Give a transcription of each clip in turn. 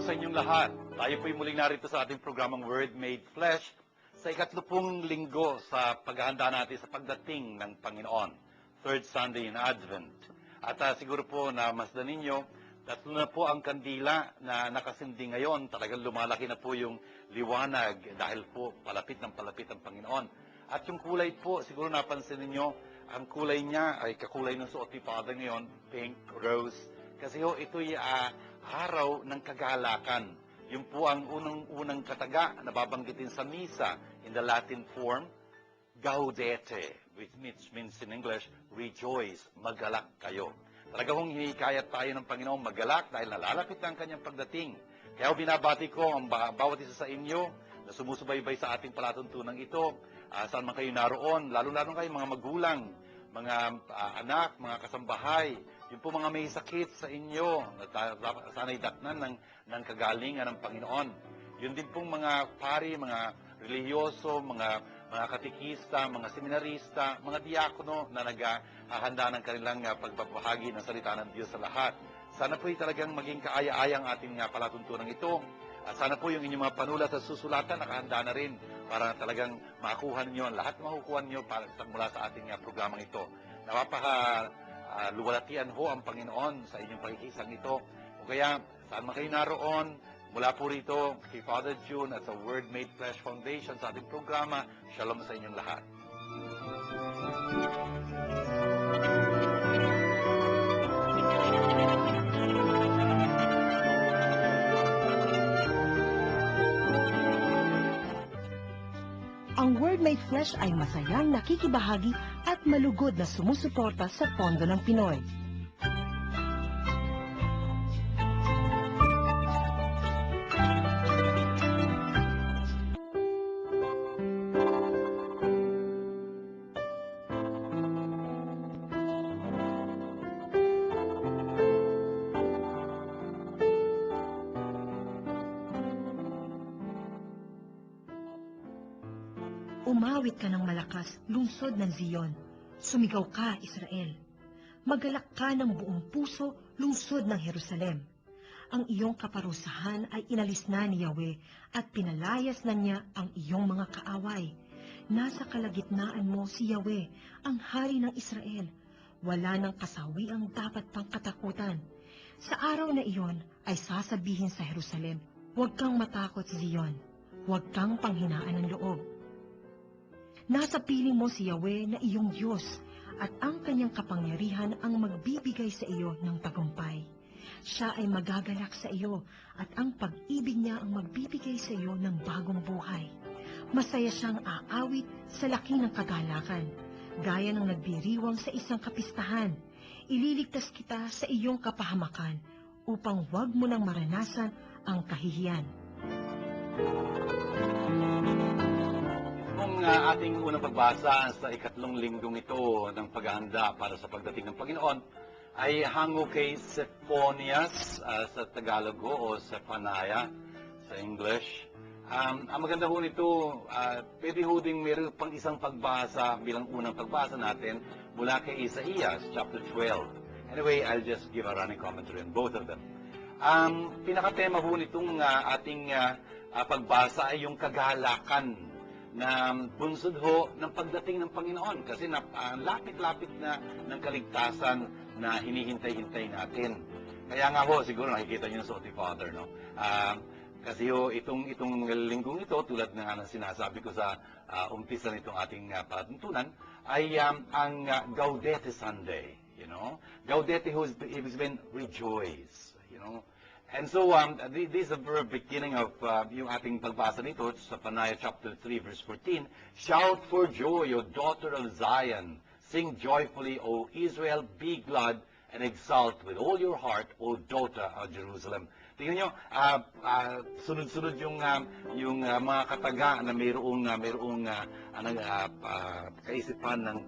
sa inyong lahat. Tayo po'y muling narito sa ating programang Word Made Flesh sa ikatlupong linggo sa paghahanda natin sa pagdating ng Panginoon. Third Sunday in Advent. At siguro po na masdan ninyo, tatlo na po ang kandila na nakasindi ngayon. Talagang lumalaki na po yung liwanag dahil po palapit ng palapit ang Panginoon. At yung kulay po, siguro napansin ninyo, ang kulay niya ay kakulay ng suot ni Father ngayon, pink, rose. Kasi ito'y araw ng kagalakan. Yun po ang unang kataga na babanggitin sa misa in the Latin form, Gaudete, which means in English, rejoice, magalak kayo. Talaga hong hinikayat tayo ng Panginoon magalak dahil nalalapit na ang kanyang pagdating. Kaya binabati ko ang bawat isa sa inyo na sumusubaybay sa ating palatuntunan ito, saan man kayo naroon, lalo-lalo kayo mga magulang, mga anak, mga kasambahay, yung po mga may sakit sa inyo, sana'y daknan ng kagalingan ng Panginoon. Yun din pong mga pari, mga relihiyoso, mga katikista, mga seminarista, mga diakono na naghahanda ng kanilang pagbabahagi ng salita ng Diyos sa lahat. Sana po'y talagang maging kaaya-aya ang ating palatuntunan ito. At sana po yung inyong mga panulat at susulatan nakahanda na rin para talagang makuha niyo ang lahat makukuha niyo mula sa ating programang ito. Luwalhatian ho ang Panginoon sa inyong pakikisang ito. O kaya, saan man kayo naroon, mula po rito kay Father June at sa Word Made Flesh Foundation sa ating programa, Shalom sa inyong lahat. Ang Word Made Flesh ay masayang nakikibahagi at malugod na sumusuporta sa Pondo ng Pinoy. Umawit ka ng malakas, lungsod ng Zion. Sumigaw ka, Israel. Magalak ka ng buong puso, lungsod ng Jerusalem. Ang iyong kaparusahan ay inalis na ni Yahweh at pinalayas na niya ang iyong mga kaaway. Nasa kalagitnaan mo si Yahweh, ang hari ng Israel. Wala nang kasawiang dapat pang katakutan. Sa araw na iyon ay sasabihin sa Jerusalem, huwag kang matakot, Zion. Huwag kang panghinaan ng loob. Nasa piling mo si Yahweh na iyong Diyos at ang kanyang kapangyarihan ang magbibigay sa iyo ng tagumpay. Siya ay magagalak sa iyo at ang pag-ibig niya ang magbibigay sa iyo ng bagong buhay. Masaya siyang aawit sa laki ng kagalakan, gaya ng nagdiriwang sa isang kapistahan. Ililigtas kita sa iyong kapahamakan upang huwag mo nang maranasan ang kahihiyan. Kung ating unang pagbasa sa ikatlong linggong ito ng paghahanda para sa pagdating ng Panginoon ay hango kay Sephonias sa Tagalog o Sephaniah sa English. Ang maganda ho nito, pwede ho ding mayroon pang isang pagbasa bilang unang pagbasa natin mula kay Isaías chapter 12. Anyway, I'll just give a running commentary on both of them. Pinakatema ho nitong ating pagbasa ay yung kagalakan na bunsod ho ng pagdating ng Panginoon kasi lapit-lapit na ng kaligtasan na hinihintay-hintay natin. Kaya nga ho, siguro nakikita niyo sa Father, no? Kasi ho, itong linggong ito, tulad na sinasabi ko sa umpisa nitong ating palatuntunan, ay ang Gaudete Sunday, you know? Gaudete ho, ibig sabihin, rejoice, you know? And so, this is the very beginning of yung ating pagbasa nito sa Zephaniah chapter 3, verse 14. Shout for joy, O daughter of Zion. Sing joyfully, O Israel, be glad and exult with all your heart, O daughter of Jerusalem. Tingnan nyo, sunod-sunod yung mga kataga na mayroong kaisipan ng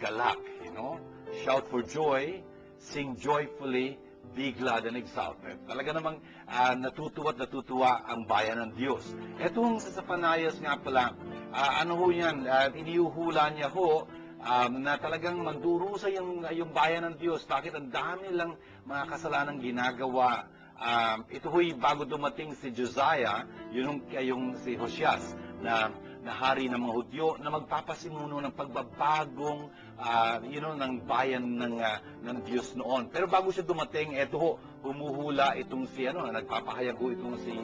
galak, you know. Shout for joy, sing joyfully, be glad and exult. Talaga namang natutuwa ang bayan ng Diyos. Etong sa Zephaniah nga pala, ano ho yan, iniuhula niya ho na talagang magdurusa yung bayan ng Diyos. Bakit? Ang dami lang mga kasalanang ginagawa ito ho'y bago dumating si Josiah, yung si Josias, na hari ng mga Hudyo, na magpapasimuno ng pagbabagong ng bayan ng Diyos noon. Pero bago siya dumating, eto ho, humuhula itong si nagpapahayag ho itong si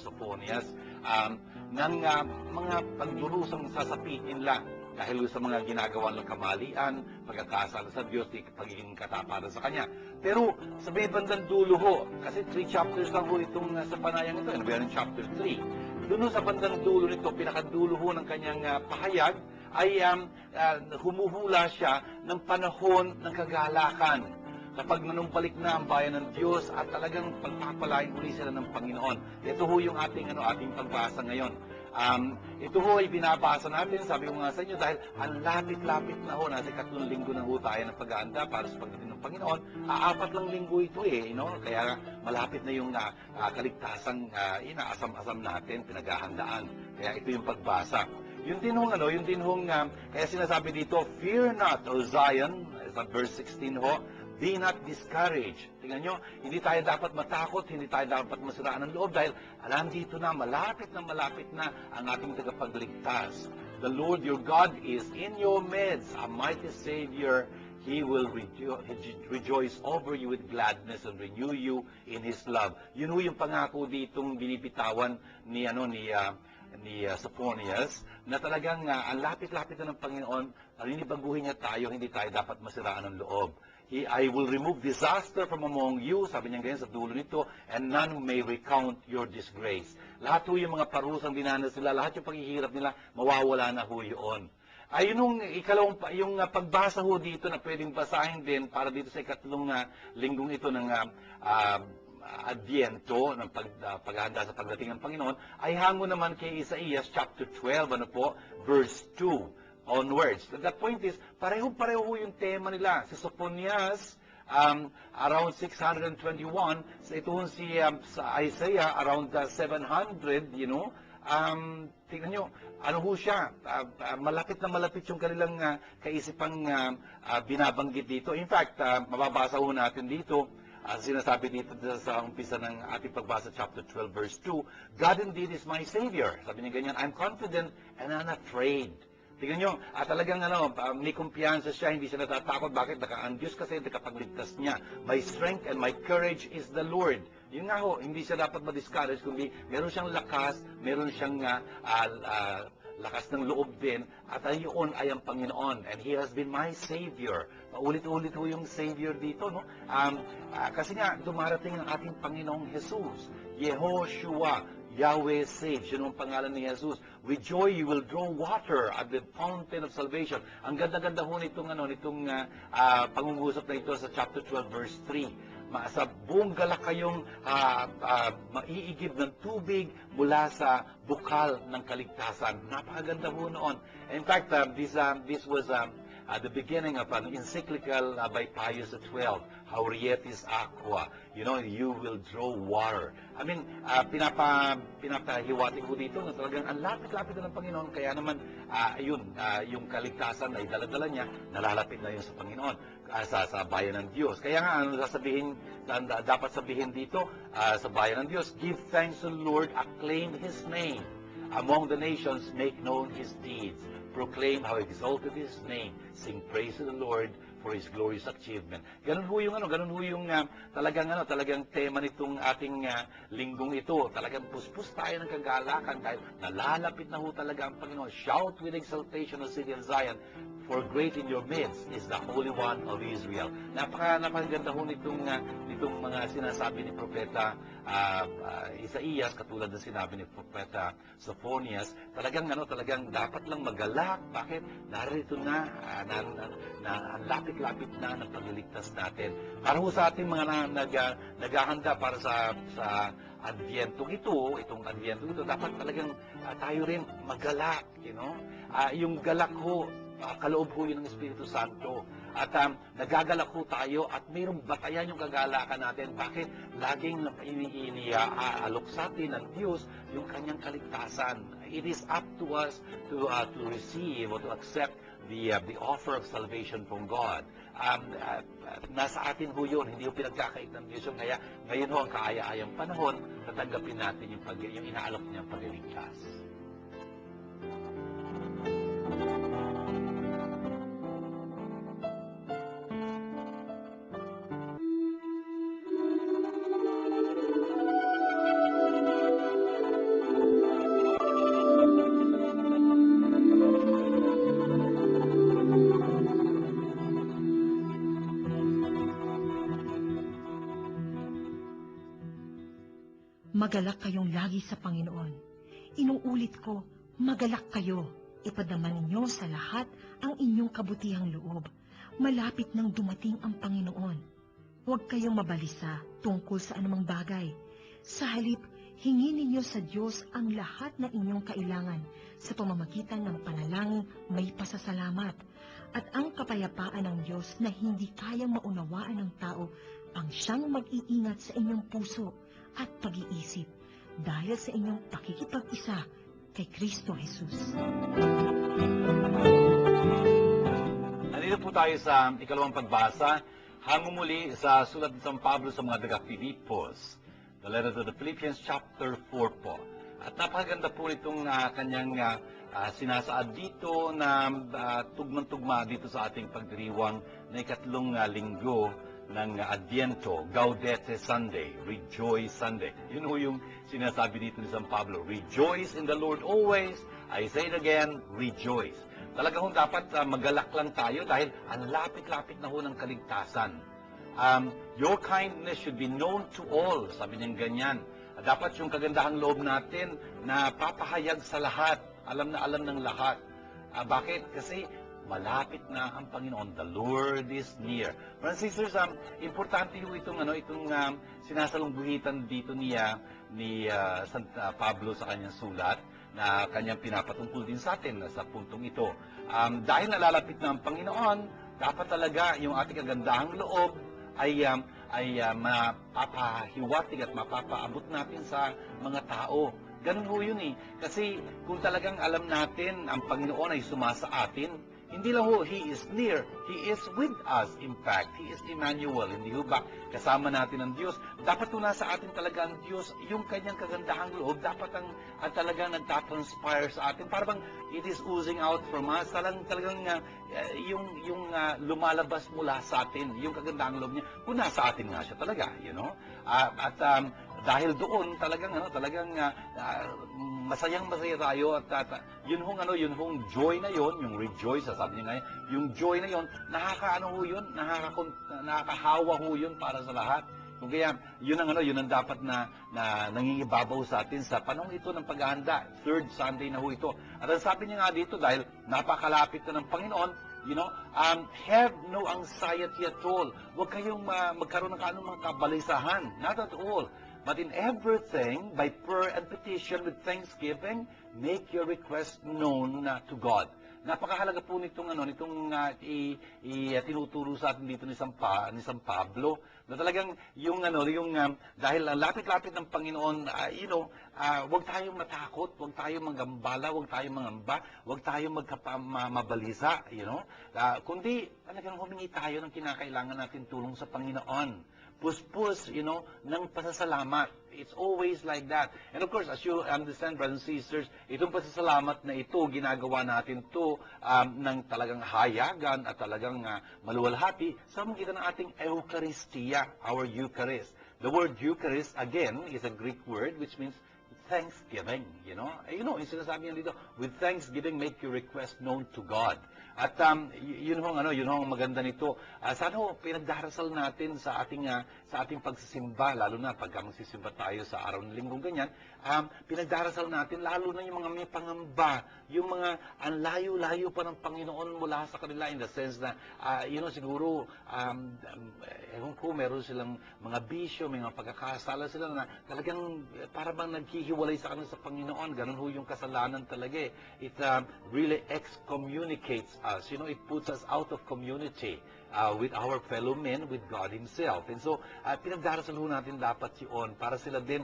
Sophonias, ng mga pagdurusang sasapitin lang dahil sa mga ginagawa ng kamalian, pagkakasala sa Diyos, pagiging katapatan sa Kanya. Pero sa may bandang dulo ho, kasi 3 chapters lang ho itong sa panayang ito, meron chapter 3. Doon sa bandang dulo nito, pinakadulo ho ng kanyang pahayag, ay humuhula siya ng panahon ng kagalakan. Kapag nanumbalik na ang bayan ng Diyos at talagang pagpapalain uli sila ng Panginoon. Ito ho yung ating pagbasa ngayon. Ito ho ay binabasa natin, sabi ko nga sa inyo, dahil ang lapit-lapit na ho, nasa 3 linggo na ho tayo ng pag-aanda para sa pagdating ng Panginoon. 4 lang linggo ito kaya malapit na yung kaligtasang inaasam-asam natin, pinaghahandaan. Kaya ito yung pagbasa. Yun din hong, kaya sinasabi dito, "Fear not, O Zion," sa verse 16 ho, "be not discouraged." Tingnan nyo, hindi tayo dapat matakot, hindi tayo dapat masiraan ng loob dahil alam dito na malapit na ang ating tagapagligtas. "The Lord your God is in your midst, a mighty Savior. He will rejoice over you with gladness and renew you in His love." Yun ho yung pangako ditong binibitawan ni Sophonias, na talagang ang lapit-lapit na ng Panginoon, ninibaguhin niya tayo, hindi tayo dapat masiraan ng loob. "I will remove disaster from among you," sabi niya ganyan sa dulo nito, "and none may recount your disgrace." Lahat ho yung mga parusang dinanas nila, lahat yung paghihirap nila, mawawala na ho yun. Ayun yung pagbasa ho dito na pwedeng basahin din para dito sa 3 linggong ito ng Adviento, ng paghahanda sa pagdating ng Panginoon, ay hango naman kay Isaías chapter 12, verse 2 onwards. The point is, pareho-pareho yung tema nila. Si Sophonias, around 621, ito sa Isaiah, around 700, tingnan nyo, siya, malapit na malapit yung kanilang kaisipang binabanggit dito. In fact, mababasa ho natin dito, sinasabi dito sa umpisa ng ating pagbasa, chapter 12, verse 2, "God indeed is my Savior." Sabi niya ganyan, "I'm confident and unafraid." Tingnan nyo, talagang may kumpiyansa siya, hindi siya natatakot. Bakit? Ang Diyos kasi nakapagligtas niya. "My strength and my courage is the Lord." Yun nga ho, hindi siya dapat ma-discourage, kundi meron siyang lakas, meron siyang lakas ng loob din, at yun ay ang Panginoon. And He has been my Savior. Paulit-ulit ho yung Savior dito, no? Kasi nga, dumarating ang ating Panginoong Jesus. Yehoshua, Yahweh saves. Yun ang pangalan ni Jesus. "With joy you will draw water at the fountain of salvation." Ang ganda-ganda ho nitong pangungusap na ito sa chapter 12, verse 3. Sa buong galak kayong maiigib ng tubig mula sa bukal ng kaligtasan. Napakaganda ho noon. In fact, this was the beginning of an encyclical by Pius XII, "Haurietis Aqua." You will draw water. I mean, pinapahiwatig ko dito na talagang ang lapit-lapit na ng Panginoon, kaya naman, yung kaligtasan ay dala-dala niya, nalalapit na yun sa Panginoon, sa bayan ng Diyos. Kaya nga, dapat sabihin dito, sa bayan ng Diyos, "Give thanks to the Lord, acclaim His name. Among the nations, make known His deeds. Proclaim how exalted His name. Sing praise to the Lord for His glorious achievement." Ganun ho yung talagang tema nitong ating linggong ito. Talagang puspos tayo ng kagalakan dahil nalalapit na ho talaga ang Panginoon. "Shout with exultation, O city of Zion, for great in your midst is the Holy One of Israel." Napakaganda ho nitong mga sinasabi ni Propeta Isaías, katulad ng sinabi ni Propeta Sophonias. Talagang dapat lang magalak. Bakit? Narito na, ang lapit-lapit na ng pagliligtas natin. Para ho sa ating mga naghahanda para sa Advientong itong Advientong ito, dapat talagang tayo rin magalak, yung galak ho, kaloob ho yun ng Espiritu Santo. At nagagalak ho tayo at mayroong batayan yung kagalakan natin. Bakit? Laging iniaalok sa atin ng Diyos yung kanyang kaligtasan. It is up to us to receive or to accept the offer of salvation from God. Nasa atin ho yun, hindi ho pinagkakait ng Diyos yun. Kaya ngayon ho ang kaaya-ayang panahon, tatanggapin natin yung inaalok niyang pagliligtas. Magalak kayong lagi sa Panginoon. Inuulit ko, magalak kayo. Ipadama ninyo sa lahat ang inyong kabutihang loob. Malapit nang dumating ang Panginoon. Huwag kayong mabalisa tungkol sa anumang bagay. Sa halip, hingin ninyo sa Diyos ang lahat ng inyong kailangan sa pamamagitan ng panalangin may pasasalamat. At ang kapayapaan ng Diyos na hindi kayang maunawaan ng tao ang siyang mag-iingat sa inyong puso at pag-iisip dahil sa inyong pakikipag-isa kay Kristo Jesus. Nandito po tayo sa ikalawang pagbasa, hango muli sa sulat ni San Pablo sa mga taga-Filipos, the letter to the Philippians chapter 4 po. At napakaganda po itong kanyang sinasaad dito na tugmang-tugma dito sa ating pagdiriwang na ikatlong linggo ng Adviento, Gaudete Sunday, Rejoice Sunday. Yun ho yung sinasabi dito ni San Pablo, Rejoice in the Lord always. I say it again, rejoice. Talaga ho dapat magalak lang tayo dahil ang lapit-lapit na ho ng kaligtasan. Your kindness should be known to all, sabi niyang ganyan. Dapat yung kagandahang loob natin na papahayag sa lahat, alam na alam ng lahat. Bakit? Kasi malapit na ang Panginoon. The Lord is near. Brothers and sisters, importante ho itong sinasalungguhitan dito ni San Pablo sa kanyang sulat na kanyang pinapatungkol din sa atin sa puntong ito. Dahil nalalapit na ang Panginoon, dapat talaga yung ating kagandahang loob ay mapapahiwatig at mapapaabot natin sa mga tao. Ganun ho yun eh. Kasi kung talagang alam natin ang Panginoon ay sumasa atin, hindi lang ho, He is near. He is with us, in fact. He is Emmanuel. Hindi ho ba kasama natin ang Diyos? Dapat ho nasa atin talaga ang Diyos. Yung kanyang kagandahang loob, dapat ang talagang nagtatranspire sa atin. Para bang it is oozing out from us. Talagang yung lumalabas mula sa atin, yung kagandahang loob niya, kung nasa atin nga siya talaga, you know? Dahil doon talagang masayang-masaya tayo at yun hong joy na yon, yung rejoice, sabi niya nga, yung joy na yon, nakakahawa ho yun para sa lahat. Kung kaya, yun ang dapat na nangingibabaw sa atin sa panahon ito ng paghahanda. Third Sunday na ho ito. At ang sabi niya nga dito, dahil napakalapit na ng Panginoon, have no anxiety at all. Huwag kayong magkaroon ng anumang kabalisahan. Not at all. But in everything, by prayer and petition with thanksgiving, make your request known to God. Napakahalaga po nitong tinuturo sa atin dito ni San Pablo na talagang dahil lapit-lapit ng Panginoon, huwag tayong matakot, huwag tayong magambala, huwag tayong mangamba, huwag tayong mabalisa, kundi talagang humingi tayo ng kinakailangan natin tulong sa Panginoon. Puspos, ng pasasalamat. It's always like that. And of course, as you understand, brothers and sisters, itong pasasalamat na ito, ginagawa natin ito ng talagang hayagan at talagang maluwalhati sa magitan ng ating Eucharistia, our Eucharist. The word Eucharist, again, is a Greek word which means thanksgiving, yung sinasabi niya dito, with thanksgiving, make your request known to God. At yun hong maganda nito. Sana ho, pinagdarasal natin sa ating pagsisimba, lalo na pagka magsisimba tayo sa araw ng linggong ganyan, pinagdarasal natin, lalo na yung mga may pangamba, yung mga ang layo-layo pa ng Panginoon mula sa kanila in the sense na, siguro, ewan ko, meron silang mga bisyo, may mga pagkakasala sila na talagang para bang naghihiwa naghihiwalay sa kanila sa Panginoon. Ganun ho yung kasalanan talaga eh. It really excommunicates us. It puts us out of community with our fellow men, with God Himself. And so, pinagdarasal ho natin dapat yun para sila din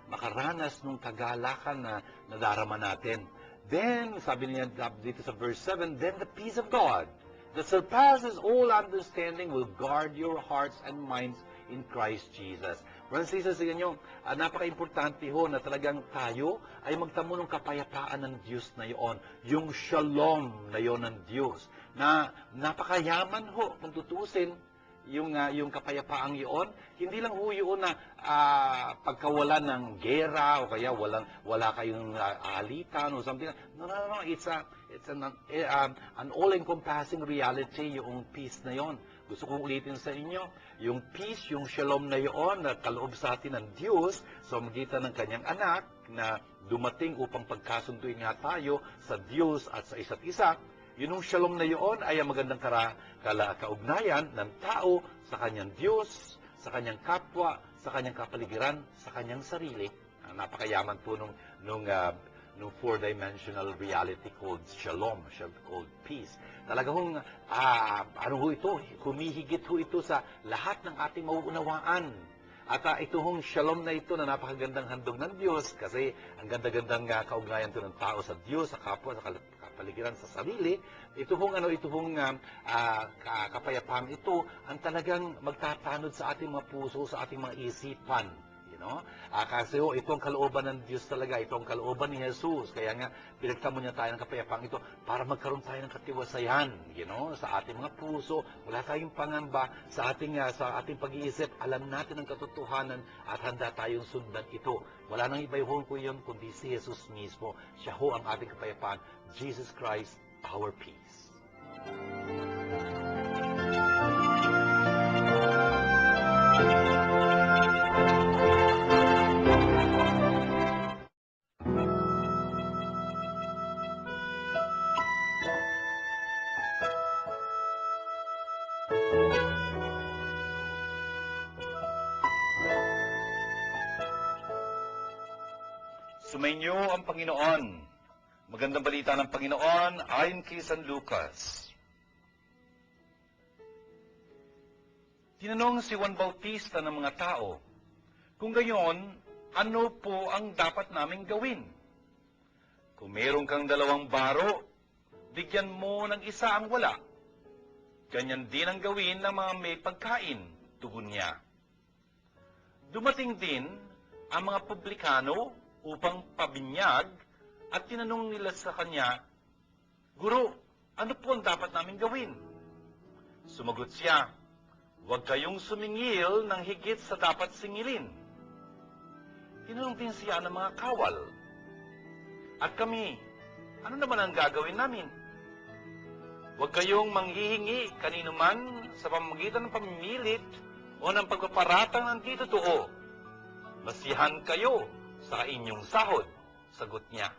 makaranas ng kagalakan na nadarama natin. Then, sabi niya dito sa verse 7, then the peace of God that surpasses all understanding will guard your hearts and minds in Christ Jesus. Brothers and sisters, napaka-importante ho na talagang tayo ay magtamo ng kapayapaan ng Diyos na iyon. Yung shalom na iyon ng Diyos. Na napakayaman ho kung tutusin yung kapayapaang iyon. Hindi lang ho yun na pagkawalan ng gera o kaya wala kayong alitan o something. No. It's an all-encompassing reality yung peace na yon. Gusto kong ulitin sa inyo, yung peace, yung shalom na yon na kaloob sa atin ng Diyos sa magitan ng kanyang anak na dumating upang pagkasunduin nga tayo sa Diyos at sa isa't isa. Yung shalom na yon ay ang magandang kaugnayan ng tao sa kanyang Diyos, sa kanyang kapwa, sa kanyang kapaligiran, sa kanyang sarili. Napakayaman po nung four-dimensional reality called shalom, called peace. Talaga hong, humihigit ho ito sa lahat ng ating mauunawaan. At ito hong shalom na ito na napakagandang handog ng Diyos kasi ang ganda-gandang kaugnayan ito ng tao sa Diyos, sa kapwa, sa kapaligiran, sa sarili. Ito hong kapayapaan ito ang talagang magtatanod sa ating mga puso, sa ating mga isipan. Kasi ito ang kalooban ng Diyos talaga, ito ang kalooban ni Jesus. Kaya nga, pinagtamo niya tayo ng kapayapaan ito para magkaroon tayo ng katiwasayan, sa ating mga puso. Wala tayong pangamba sa ating pag-iisip. Alam natin ang katotohanan at handa tayong sundan ito. Wala nang iba yung yun, kundi si Jesus mismo. Siya ho ang ating kapayapaan. Jesus Christ, our peace. Sumainyo ang Panginoon. Magandang balita ng Panginoon ayon kay San Lucas. Tinanong si Juan Bautista ng mga tao, kung gayon, ano po ang dapat naming gawin? Kung meron kang 2 baro, bigyan mo ng isa ang wala. Ganyan din ang gawin ng mga may pagkain, tugon niya. Dumating din ang mga publikano upang pabinyag at tinanong nila sa kanya, Guro, ano po ang dapat namin gawin? Sumagot siya, huwag kayong sumingil ng higit sa dapat singilin. Tinanong din siya ng mga kawal. At kami, ano naman ang gagawin namin? Huwag kayong manghihingi kanino man sa pamamagitan ng pamimilit o ng pagpaparatang ng di totoo. Masiyahan kayo sa inyong sahod, sagot niya.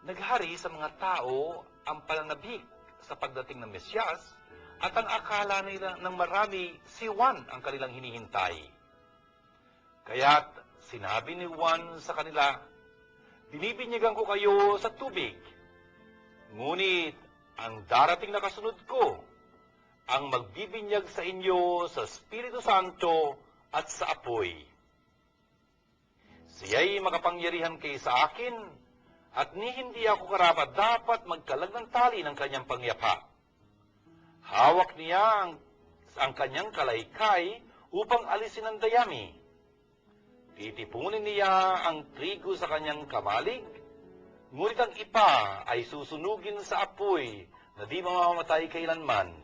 Naghari sa mga tao ang pananabik sa pagdating ng Mesyas at ang akala nila ng marami si Juan ang kanilang hinihintay. Kaya't sinabi ni Juan sa kanila, binibinyagan ko kayo sa tubig, ngunit ang darating na kasunod ko, ang magbibinyag sa inyo sa Espiritu Santo at sa apoy. Siya'y makapangyarihan kay sa akin, at ni hindi ako karapat dapat magkalag ng tali ng kanyang pangyapa. Hawak niya ang kanyang kalaykay upang alisin ang dayami. Titipunin niya ang trigo sa kanyang kamalig, ngunit ang ipa ay susunugin sa apoy na di mamamatay kailanman.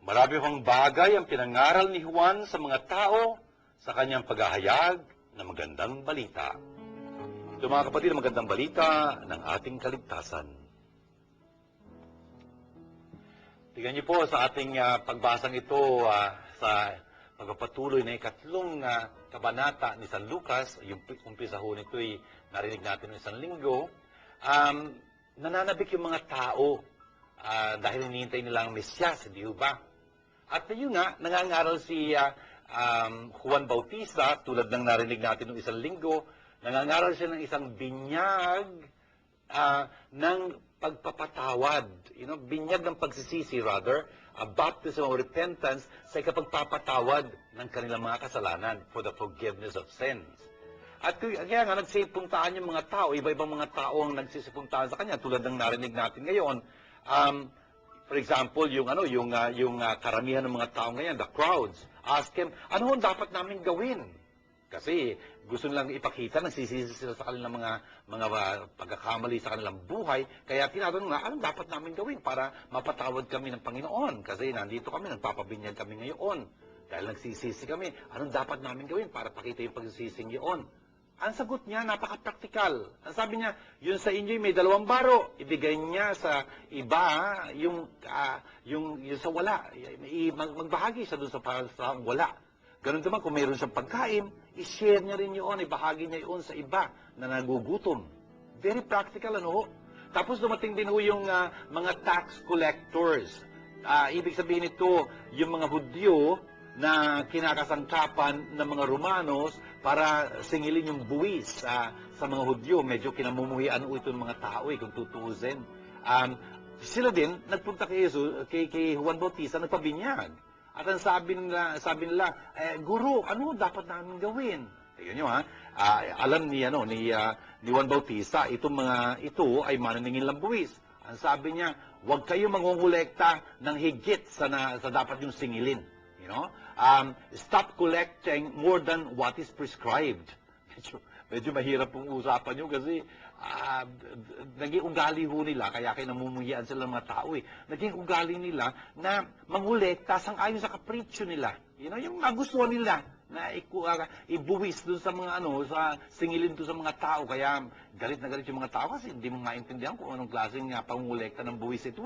Marami pang bagay ang pinangaral ni Juan sa mga tao sa kanyang paghahayag na magandang balita. Ito mga kapatid, magandang balita ng ating kaligtasan. Tingnan niyo po sa ating pagbasang ito sa pagpapatuloy na ikatlong kabanata ni San Lucas, yung umpisa ho nito'y narinig natin ng isang linggo, nananabik yung mga tao dahil hinihintay nila ang Mesyas, hindi ba? At yun nga, nangangaral si Juan Bautista, tulad ng narinig natin noong isang linggo, nangangaral siya ng isang binyag ng pagpapatawad. Binyag ng pagsisisi, rather, a baptism of repentance sa ikapagpapatawad ng kanilang mga kasalanan for the forgiveness of sins. At kaya nga, nagsipuntahan yung mga tao, iba-ibang mga tao ang nagsisipuntahan sa kanya, tulad ng narinig natin ngayon. For example, yung karamihan ng mga tao ngayon, the crowds, ask him, ano ang dapat namin gawin? Kasi gusto nilang ipakita, nagsisisi sila sa kanilang mga pagkakamali sa kanilang buhay, kaya tinatanong na, anong dapat namin gawin para mapatawad kami ng Panginoon? Kasi nandito kami, nagpapabinyag kami ngayon. Dahil nagsisisi kami, anong dapat namin gawin para pakita yung pagsisising yun? Ang sagot niya, napaka-praktikal. Ang sabi niya, yun sa inyo may 2 baro. Ibigay niya sa iba yung sa wala. Magbahagi siya doon sa wala. Ganun naman, kung mayroon siyang pagkain, i-share niya rin yun, ibahagi niya yun sa iba na nagugutom. Very practical, ano ho? Tapos dumating din ho yung mga tax collectors. Ibig sabihin ito, yung mga Hudyo na kinakasangkapan ng mga Romanos para singilin yung buwis sa mga Hudyo. Medyo kinamumuhian ito ng mga tao kung tutuusin. Sila din, nagpunta kay Juan Bautista, nagpabinyag. At ang sabi nila, Guru, ano dapat namin gawin? Ayun yun, alam ni Juan Bautista, ito ay mananingil ng buwis. Ang sabi niya, huwag kayo mangungulekta ng higit sa dapat yung singilin. Stop collecting more than what is prescribed. Medyo mahirap pong usapan nyo kasi naging ugali ho nila, kaya namumuhian sila ng mga tao Naging ugali nila na mangulekta sang-ayon sa kapritsyo nila. Yung magustuhan nila na ibuwis doon sa mga sa singilin doon sa mga tao. Kaya galit na galit yung mga tao kasi hindi mo maintindihan kung anong klaseng pangulekta ng buwis ito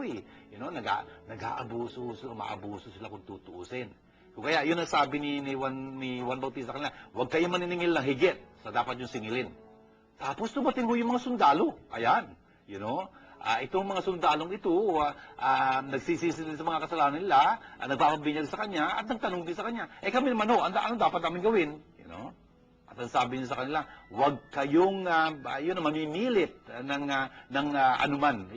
Nag-aabuso sila, umaabuso sila kung tutuusin. Kaya yun ang sabi ni Juan Bautista kanila, huwag kayo maniningil ng higit sa dapat yung singilin. Tapos dumating ho yung mga sundalo. Ayan, itong mga sundalong ito, nagsisisi din sa mga kasalanan nila, nagpapabinyag sa kanya, at nagtanong din sa kanya, kami naman ano dapat namin gawin? At ang sabi niya sa kanila, huwag kayong mamimilit ng anuman.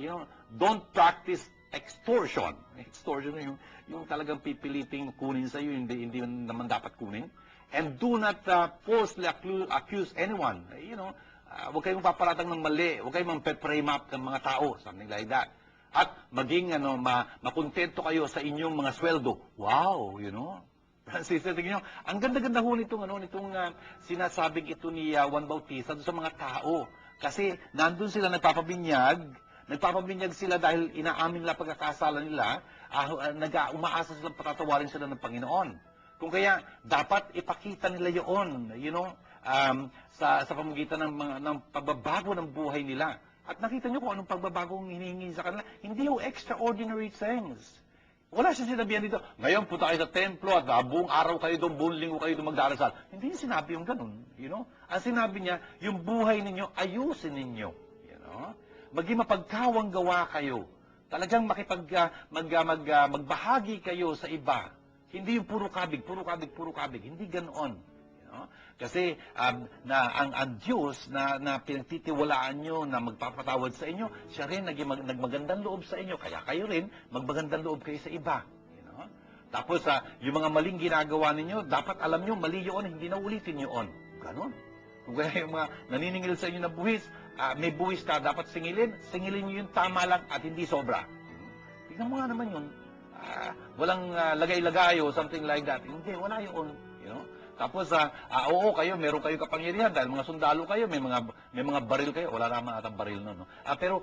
Don't practice extortion. Extortion yung talagang pipiliting kunin sa iyo, hindi naman dapat kunin. And do not falsely accuse anyone. Huwag kayong paparatang ng mali, huwag kayong mag-frame up ng mga tao, something like that. At maging makontento kayo sa inyong mga sweldo. Wow, Francis, tingnan nyo, ang ganda-ganda ho nitong sinasabing ito ni Juan Bautista doon sa mga tao. Kasi nandun sila nagpapabinyag sila dahil inaamin nila pagkakasala nila, umaasa silang patatawarin sila ng Panginoon. Kung kaya, dapat ipakita nila yun, sa pamamagitan ng pagbabago ng buhay nila. At nakita nyo kung anong pagbabago ang hinihingi sa kanila. Hindi ho extraordinary things. Wala siya sinabihan dito, ngayon punta kayo sa templo at buong araw kayo doon, buong linggo kayo doon magdarasal. Hindi niya sinabi yung ganun. Ang sinabi niya, yung buhay ninyo, ayusin ninyo. Maging mapagkawang gawa kayo. Talagang magbahagi kayo sa iba. Hindi yung puro kabig. Hindi ganoon. Kasi ang Diyos na pinagtitiwalaan nyo na magpapatawad sa inyo, siya rin nagmagandang loob sa inyo. Kaya kayo rin, magmagandang loob kayo sa iba. Tapos, yung mga maling ginagawa ninyo, dapat alam nyo, mali yun, hindi na ulitin yun. Ganon. Kung kaya yung mga naniningil sa inyo na buwis, may buwis ka, dapat singilin nyo yung tama lang at hindi sobra. Tingnan mo nga naman yun. Walang lagay-lagay o something like that. Hindi, wala yun. Tapos, oo kayo, meron kayo kapangyarihan dahil mga sundalo kayo, may mga baril kayo. Wala naman atang baril nun. Pero,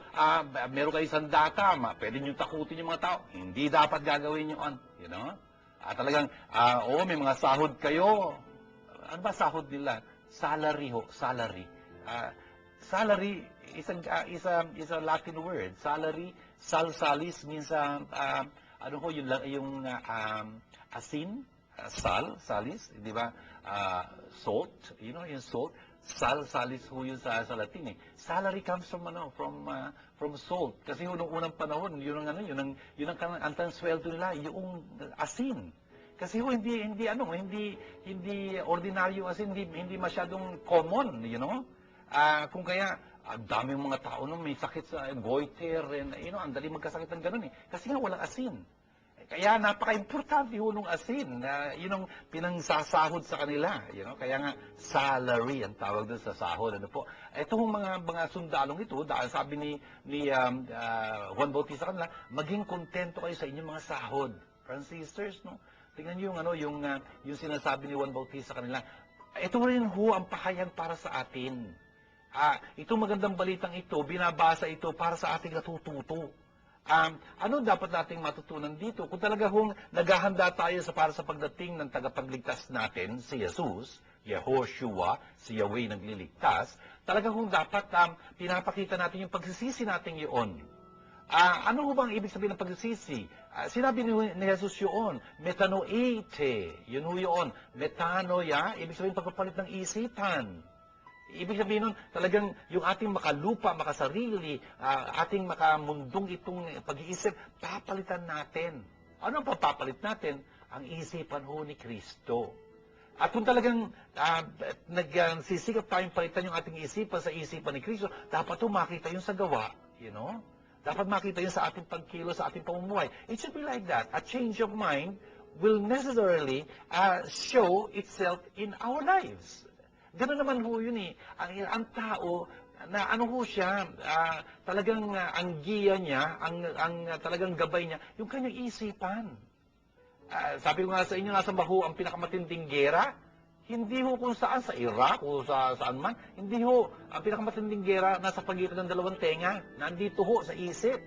meron kayo sandata, pwede nyo takutin yung mga tao. Hindi dapat gagawin yun. Talagang, oo, may mga sahod kayo. Ano ba sahod nila? Salary ho, salary. Salary is a Latin word. Salary, salis means, yung asin, salis, di ba? Salt, yung salt. Salis ho yun sa Latin Salary comes from salt. Kasi nung unang panahon, yun ang sweldo nila, yung asin. Kasi hindi ordinaryo, as in, hindi masyadong common, kung kaya, ang daming mga tao may sakit sa goiter, and, ang dali magkasakit ng ganun eh. Kasi nga walang asin. Kaya napaka-importante nung asin na yun ang pinangsasahod sa kanila. Kaya nga salary ang tawag doon sa sahod. Itong mga sundalong ito, dahil sabi ni Juan Bautista kanila, maging kontento kayo sa inyong mga sahod. Brothers and sisters, no? Tingnan niyo yung sinasabi ni Juan Bautista kanila. Ito rin ang pahayag para sa atin. Itong magandang balitang ito, binabasa ito para sa ating natututo. Ano dapat nating matutunan dito? Kung talaga naghahanda tayo para sa pagdating ng tagapagligtas natin, si Jesus, Yehoshua, si Yahweh nagliligtas, talaga dapat pinapakita natin yung pagsisisi natin yun. Ano bang ibig sabihin ng pagsisisi? Sinabi ni Jesus yun, metanoite, yun. Metanoia, ibig sabihin pagpapalit ng isipan. Ibig sabihin nun, talagang yung ating makalupa, makasarili, ating makamundong itong pag-iisip, papalitan natin. Ano ang papapalit natin? Ang isipan ni Kristo. At kung talagang nagsisikap tayong palitan yung ating isipan sa isipan ni Kristo, dapat makita yun sa gawa, Dapat makita yun sa ating pagkilo, sa ating pamumuhay. It should be like that. A change of mind will necessarily show itself in our lives. Gano'n naman yun eh. Ang tao, na siya, talagang ang giya niya, talagang gabay niya, yung kanyang isipan. Sabi ko nga sa inyo, nasa baho ang pinakamatinding gera, hindi kung saan, sa Iraq o saan man, hindi ang pinakamatinding gera nasa pagitan ng dalawang tenga, nandito sa isip,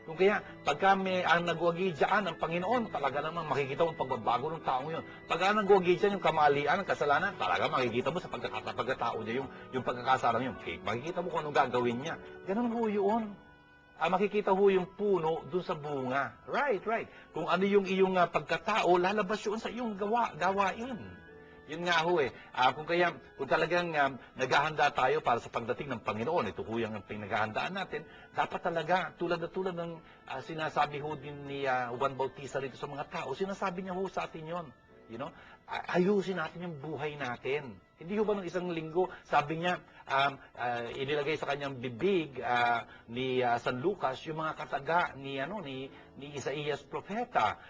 Kung kaya, pagka ang nagwagi dyan ang Panginoon, talaga naman makikita mo ang pagbabago ng taong yun. Pagka nagwagi dyan yung kamalian, ang kasalanan, talaga makikita mo sa pagkatao niya yung pagkakasala niya. Okay, makikita mo kung anong gagawin niya. Ganun yun. Makikita yung puno dun sa bunga. Right. Kung ano yung iyong pagkatao, lalabas yun sa iyong gawain. Yun nga kung talagang naghahanda tayo para sa pagdating ng Panginoon, ito yung pinaghahandaan natin, dapat talaga, tulad ng sinasabi din ni Juan Bautista rito sa mga tao, sinasabi niya sa atin yun. Ayusin natin yung buhay natin. Hindi ba nung isang linggo, sabi niya, inilagay sa kanyang bibig ni San Lucas yung mga kataga ni Isaías propeta.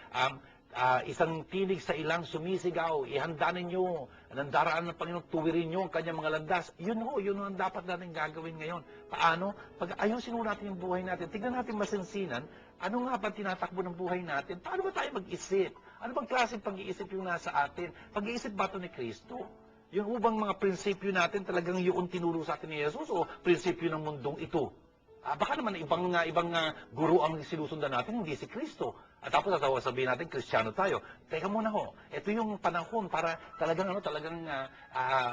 Isang tinig sa ilang sumisigaw, ihanda ninyo, nandaraan ng Panginoon, tuwirin nyo ang kanyang mga landas. Yun ang dapat natin gagawin ngayon. Paano? Pag ayusin natin yung buhay natin, tignan natin masinsinan, ano nga ba tinatakbo ng buhay natin? Paano ba tayo mag-isip? Ano bang klaseng pag-iisip yung nasa atin? Pag-iisip ba ito ni Kristo? Yung ubang mga prinsipyo natin talagang yung tinuro sa atin ni Jesus o prinsipyo ng mundong ito? Baka naman ibang guru ang sinusundan natin, hindi si Kristo. At tapos sabihin natin, Kristiyano tayo. Teka muna ito yung panahon para talagang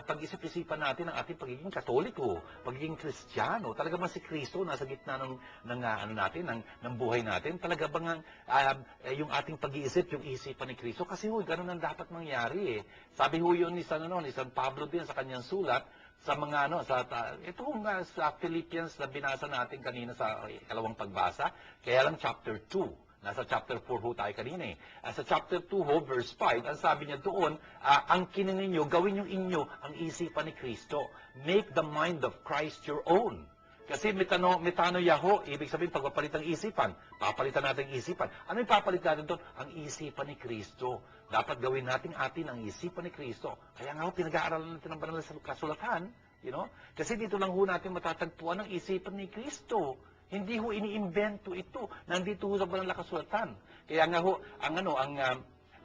pag-isip-isipan natin ang ating pagiging Katoliko, pagiging Kristiyano. Talaga ba si Kristo nasa gitna ng buhay natin? Talaga bang yung ating pag-iisip, yung isipan ni Kristo? Kasi ganun ang dapat mangyari eh. Sabi yun ni San Pablo din sa kanyang sulat, sa mga sa Philippians na binasa natin kanina sa ikalawang pagbasa, kaya lang chapter 2. Nasa chapter 4 tayo kanina eh. Sa chapter 2 verse 5, ang sabi niya doon, ang kinanin nyo, gawin yung inyo ang isipan ni Kristo. Make the mind of Christ your own. Kasi metano yaho, ibig sabihin pagpapalit ng isipan. Papalitan natin ang isipan. Ano yung papalit natin doon? Ang isipan ni Kristo. Dapat gawin natin ang isipan ni Kristo. Kaya nga pinag-aaralan natin ang banal na kasulatan, Kasi dito lang natin matatagpuan ang isipan ni Kristo. Hindi iniimbento ito. Nandito sa banal na kasulatan. Kaya nga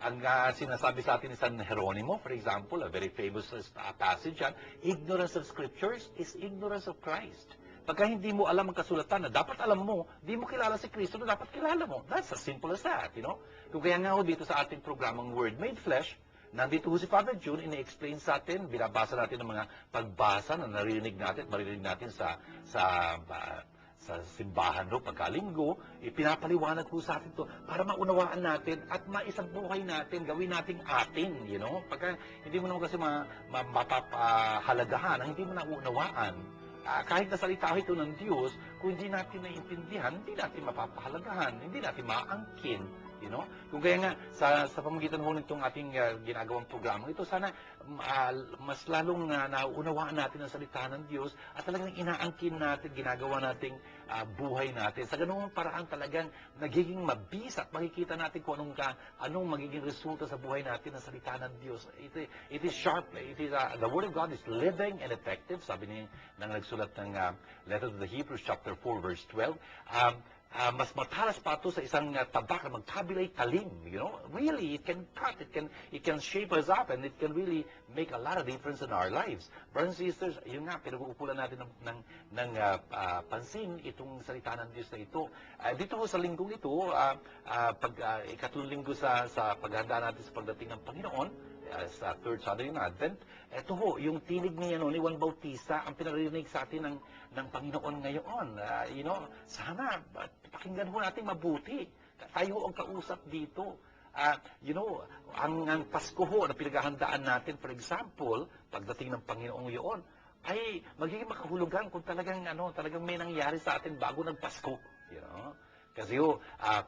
ang sinasabi sa atin ni San Jeronimo, for example, a very famous passage yan, ignorance of scriptures is ignorance of Christ. Pagka hindi mo alam ang kasulatan na dapat alam mo, di mo kilala si Kristo na dapat kilala mo. That's as simple as that, Kung kaya nga dito sa ating programang Word Made Flesh, nandito si Father June, ini-explain sa atin, binabasa natin ng mga pagbasa na maririnig natin sa simbahan pagkalinggo, pinapaliwanag sa atin to para maunawaan natin at maisabuhay natin, gawin nating atin, Pagka hindi mo naman kasi mapapahalagahan, hindi mo naunawaan, kahit na salita ito ng Diyos, kung hindi natin naiintindihan, hindi natin mapapahalagahan, hindi natin maangkin, You know? Kung kaya nga, sa pamamagitan ho nitong ating ginagawang programa, ito sana mas lalong nauunawaan natin ang salita ng Diyos at talagang inaangkin natin, ginagawa nating buhay natin. Sa ganoong paraan talagang nagiging mabisa at makikita natin kung anong magiging resulta sa buhay natin ng salita ng Diyos. It is sharp. The Word of God is living and effective. Sabi niya nang nagsulat ng letter to the Hebrews chapter 4 verse 12. Mas matalas pa ito sa isang tabak na magkabilay talim. You know, really, it can cut, it can shape us up, and it can really make a lot of difference in our lives. Brothers and sisters, yun nga, pinag-uukulan natin ng pansin itong salita ng Diyos na ito. Dito sa linggong ito, ikatlong linggo sa paghanda natin sa pagdating ng Panginoon, sa third Sunday ng Advent, ito ho, yung tinig ni Juan Bautista, ang pinarinig sa atin ng Panginoon ngayon. You know, sana pakinggan ho natin mabuti. Tayo ho ang kausap dito. You know, ang Pasko ho na pinaghahandaan natin, for example, pagdating ng Panginoong yun, ay magiging makahulugan kung talagang may nangyari sa atin bago nagpasko. You know? Kasi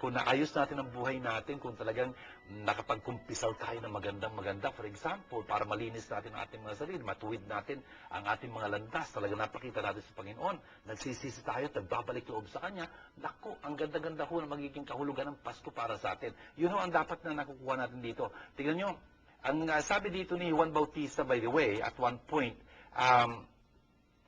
kung naayos natin ang buhay natin, kung talagang nakapagkumpisal tayo ng magandang-maganda, for example, para malinis natin ang ating mga sarili, matuwid natin ang ating mga landas, talagang napakita natin sa Panginoon, nagsisisi tayo at nagbabalik loob sa Kanya, naku, ang ganda-ganda ho na magiging kahulugan ng Pasko para sa atin. Yun ho ang dapat na nakukuha natin dito. Tingnan nyo, ang sabi dito ni Juan Bautista, by the way, at one point,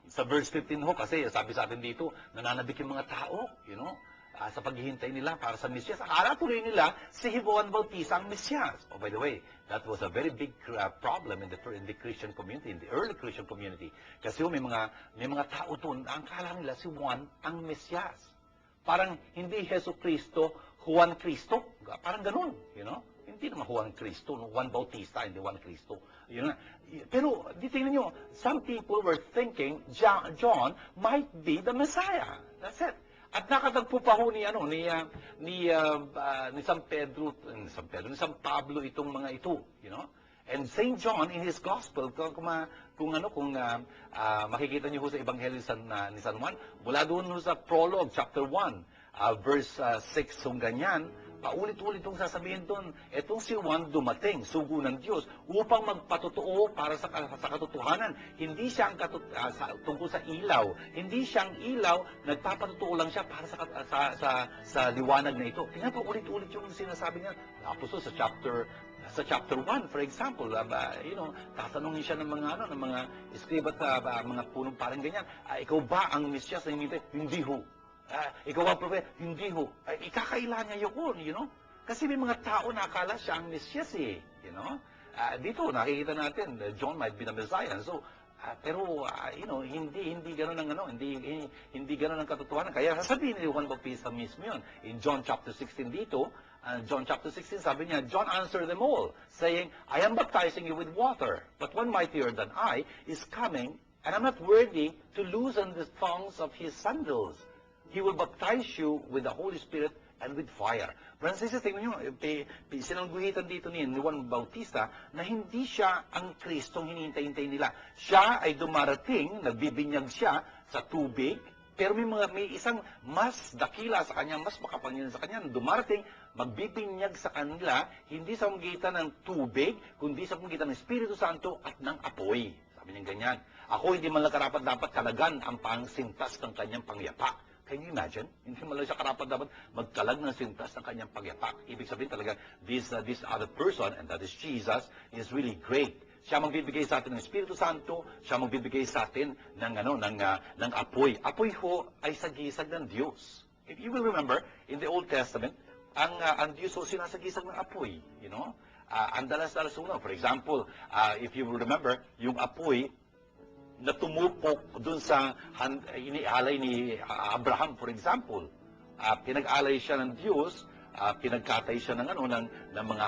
sa verse 15 ho, kasi sabi sa atin dito, nananabik yung mga tao, you know, sa paghihintay nila para sa Mesyas. Akala tuloy nila si Juan Bautista ang Mesyas. Oh, by the way, that was a very big problem in the Christian community, in the early Christian community. Kasi may mga tao doon, ang akala nila si Juan ang Mesyas. Parang hindi Jesu Cristo, Juan Cristo. Parang ganun, you know? Hindi naman Juan Cristo, Juan Bautista, hindi Juan Cristo. You know? Pero, tingnan nyo, some people were thinking John might be the Messiah. That's it. At nakatagpo pa ho ni San Pablo itong mga ito, you know. And Saint John in his gospel, kung makikita niyo ho sa Ebanghelyo ni San Juan, mula doon ho sa prologue chapter 1, verse 6 kung ganyan, paulit-ulit itong sasabihin doon, etong si Juan dumating, sugo ng Diyos, upang magpatotoo para sa katotohanan. Hindi siya ang tungkol sa ilaw. Hindi siya ang ilaw, nagpapatotoo lang siya para sa liwanag na ito. Tingnan po, ulit-ulit yung sinasabi niya. Tapos sa chapter 1, for example, you know, tatanungin siya ng mga escriba at mga punong parang ganyan, ikaw ba ang Mesyas na hinihintay? Hindi ho. Ikaw ang prophet? Hindi ho. Ikakailan niya yun, you know? Kasi may mga tao na akala siya ang Mesyas eh, you know? Dito, nakikita natin, John might be the Messiah. So, pero, you know, hindi gano'n hindi gano'n ang katotohanan. Kaya sasabihin ni Juan Bautista mismo yun. In John chapter 16 dito, John chapter 16, sabi niya, John answered them all, saying, I am baptizing you with water, but one mightier than I is coming, and I'm not worthy to loosen the thongs of his sandals. He will baptize you with the Holy Spirit and with fire. Francis, tingnan nyo, sinangguhitan dito ni Juan Bautista na hindi siya ang Kristong hinihintay-hintay nila. Siya ay dumarating, nagbibinyag siya sa tubig, pero may isang mas dakila sa kanya, mas makapangyarihan sa kanya, dumarating, magbibinyag sa kanila, hindi sa pamamagitan ng tubig, kundi sa pamamagitan ng Espiritu Santo at ng apoy. Sabi niya ganyan, ako hindi man lang karapat-dapat kalagan ang pangsintas ng kanyang pangyapak. Can you imagine? Hindi man lang siya karapat-dapat magkalag ng sintas ng kanyang pagyapak. Ibig sabihin talaga, this other person, and that is Jesus, is really great. Siya magbibigay sa atin ng Espiritu Santo, siya magbibigay sa atin ng apoy. Apoy ho ay sagisag ng Diyos. If you will remember, in the Old Testament, ang Diyos ho sinasagisag ng apoy, you know? Ang dalas-dalas ho, for example, if you will remember, yung apoy na tumupok dun sa inialay ni Abraham, for example. Pinag-alay siya ng Diyos, pinagkatay siya ng mga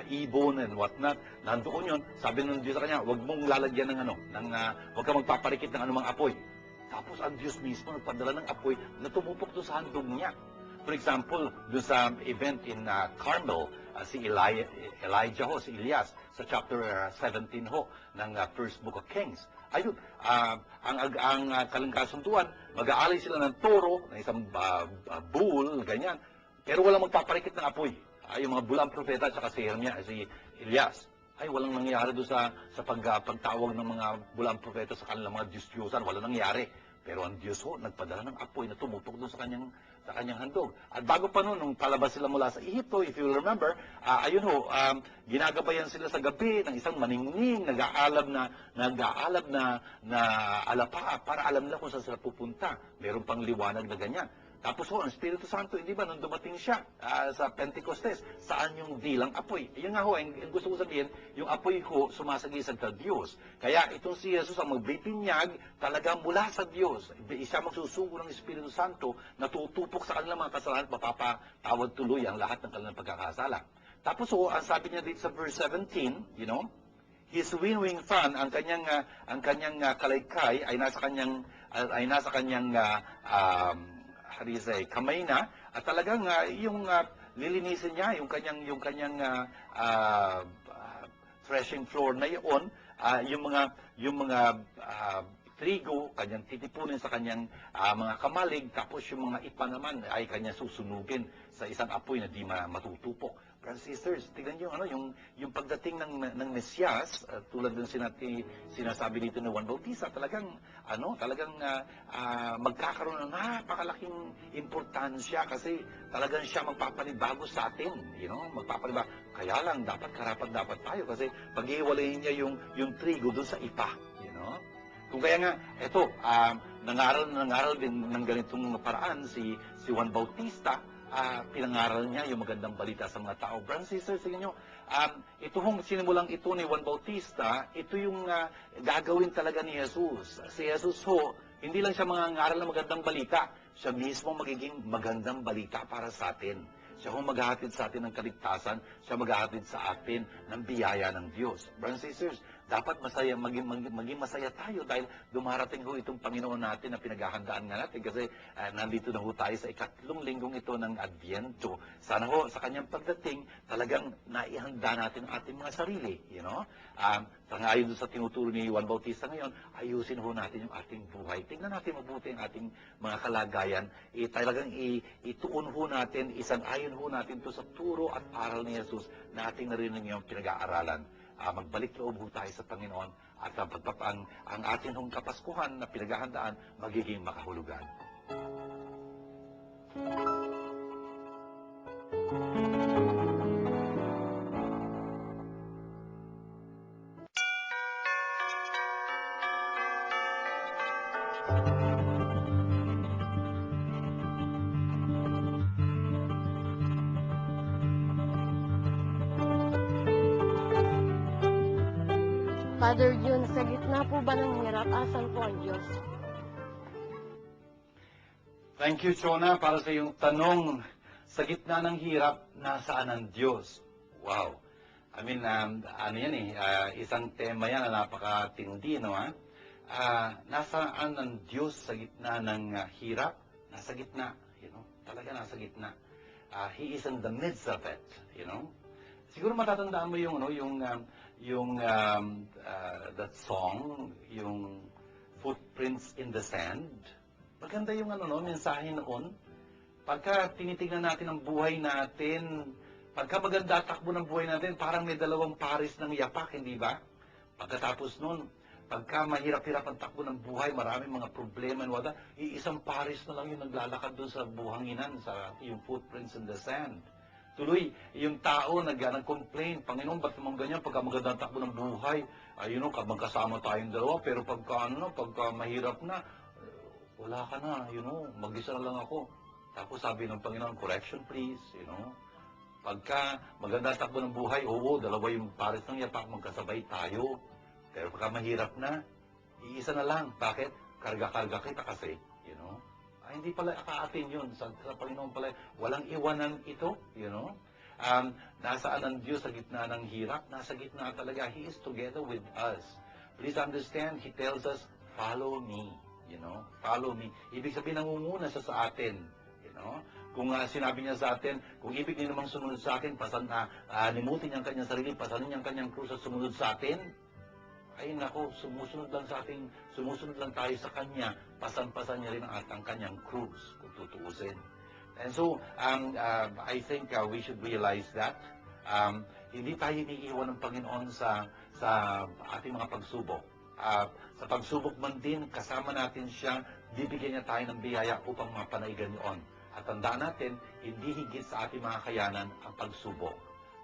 ibon and whatnot. Nandoon yun, sabi ng Diyos sa kanya, huwag mong lalagyan huwag kang magpaparikit ng anumang apoy. Tapos ang Diyos mismo nagpadala ng apoy na tumupok doon sa handog niya. For example, doon sa event in Carmel, si Elijah ho, si Elias, sa chapter 17 ho, ng first book of Kings. Ayun, ang kalangkasunduan, mag-aalay sila ng toro, ng isang bull, ganyan, pero walang magpaparikit ng apoy. yung mga bulang propeta at saka si Elias, ay walang nangyari doon sa pagtawag ng mga bulang propeta sa kanilang mga Diyos-Diyosan, walang nangyari. Pero ang Diyos ho, nagpadala ng apoy na tumutok doon sa kanyang handog. At bago pa noon, nung palabas sila mula sa Ehipto, if you remember, ayun ho, ginagabayan sila sa gabi ng isang maningning, nag-aalab na alapa para alam nila kung saan sila pupunta. Meron pang liwanag na ganyan. Tapos ho, ang Espiritu Santo, hindi ba, nung dumating siya sa Pentecostes, saan yung dilang apoy? Yun nga ho, ang gusto ko sabihin, yung apoy ho, sumasagisag sa Diyos. Kaya itong si Jesus ang magbibinyag talaga mula sa Diyos. Siya magsusugo ng Espiritu Santo na tutupok sa kanilang mga kasalanan at mapapatawad tuloy ang lahat ng kanilang pagkakasala. Tapos ho, ang sabi niya dito sa verse 17, his wing fan, ang kanyang kalaykay ay nasa kanyang how do you say, kamay na, at talagang yung lilinisin niya yung kanyang threshing floor na iyon, yung mga trigo kanyang titipunin sa kanyang mga kamalig, tapos yung mga ipa naman ay kanya susunugin sa isang apoy na di matutupok. Brothers and sisters, tignan niyo yung pagdating ng Mesyas, tulad ng sinasabi dito ni Juan Bautista, talagang magkakaroon ng napakalaking importansya kasi talagang siya magpapanibago sa atin, magpapanibago. Kaya lang dapat karapat-dapat tayo kasi pag-iwalayin niya yung trigo doon sa ipa, Kung kaya nga, eto, nangaral din ng ganitong paraan si Juan Bautista, pinangaral niya yung magandang balita sa mga tao. Brothers and sisters, tingnan nyo, ito hong sinimulang ito ni Juan Bautista, ito yung gagawin talaga ni Jesus. Si Jesus ho, hindi lang siya mangangaral ng magandang balita, siya mismo magiging magandang balita para sa atin. Siya ho maghahatid sa atin ng kaligtasan, siya maghahatid sa atin ng biyaya ng Diyos. Brothers and sisters, dapat maging masaya tayo dahil dumarating ho itong Panginoon natin na pinaghahandaan nga natin kasi nandito na ho tayo sa ikatlong linggong ito ng Adviento. Sana ho sa kanyang pagdating talagang naihanda natin ang ating mga sarili, Sangayon sa tinuturo ni Juan Bautista ngayon, ayusin ho natin yung ating buhay. Tingnan natin mabuti ang ating mga kalagayan. Talagang ituon ho natin, isang-ayon ho natin to sa turo at aral ni Jesus na ating narinig yung pinag-aaralan. Magbalik loob ho tayo sa Panginoon at ang ating hong Kapaskuhan na pinaghahandaan magiging makahulugan. Father Jun, sa gitna po ba ng hirap, asan po ang Diyos? Thank you, Chona, para sa iyong tanong. Sa gitna ng hirap, nasaan ang Diyos? Wow. I mean, yan isang tema yan na napakatindi, nasaan ang Diyos sa gitna ng hirap? Nasa gitna, talaga nasa gitna. He is in the midst of it, Siguro matatandaan mo that song, yung Footprints in the Sand. Maganda yung mensahe noon. Pagka tinitingnan natin ang buhay natin, pagka maganda takbo ng buhay natin, parang may dalawang pares ng yapak, hindi ba? Pagkatapos noon, pagka mahirap-hirap ang takbo ng buhay, maraming mga problema, iisang pares na lang yung naglalakad doon sa buhanginan, sa yung footprints in the sand. Tuloy, yung tao nag-complain, Panginoon, ba't naman ganyan? Pagka maganda ang takbo ng buhay, magkasama tayong dalawa, pero pagka mahirap na, wala ka na, mag-isa na lang ako. Tapos sabi ng Panginoon, correction please, Pagka maganda ang takbo ng buhay, dalawa yung pares ng yapak, magkasabay tayo. Pero pagka mahirap na, iisa na lang. Bakit? Karga-karga kita kasi, hindi pala akaatin yun. Sa Panginoon pala, walang iwanan ito, Nasaan ang Diyos sa gitna ng hirap? Nasa gitna talaga. He is together with us. Please understand, He tells us, follow me, Follow me. Ibig sabihin, nangunguna siya sa atin, Kung sinabi niya sa atin, kung ibig niyo namang sumunod sa akin, limutin niya ang kanyang sarili, pasanin niya ang kanyang krus at sumunod sa atin, ay nako, sumusunod lang tayo sa Kanya, pasan-pasan niya rin ang kanyang krus, kung tutuusin. And so, I think we should realize that hindi tayo iniiwan ng Panginoon sa ating mga pagsubok. Sa pagsubok man din, kasama natin siya, bibigyan niya tayo ng biyaya upang mapanaigan yun. At tandaan natin, hindi higit sa ating mga kayanan ang pagsubok.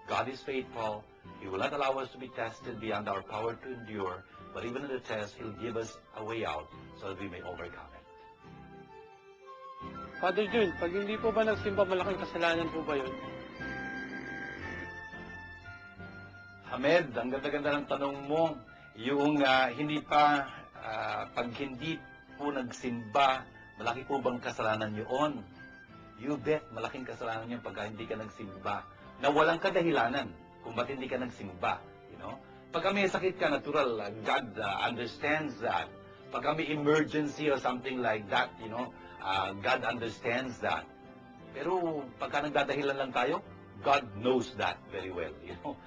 God is faithful. He will not allow us to be tested beyond our power to endure. But even in the test, He'll give us a way out so that we may overcome it. Father Jun, pag hindi po ba nagsimba, malaking kasalanan po ba yun? Hamed, ang ganda-ganda ng tanong mo. Yung pag hindi po nagsimba, malaki po bang kasalanan yun? You bet, malaking kasalanan yun pag hindi ka nagsimba. Na walang kadahilanan kung ba't hindi ka nagsimba. You know? Pag may sakit ka, natural, God understands that. Pag may emergency or something like that, you know, God understands that. Pero pagka nagdadahilan lang tayo, God knows that very well, you know.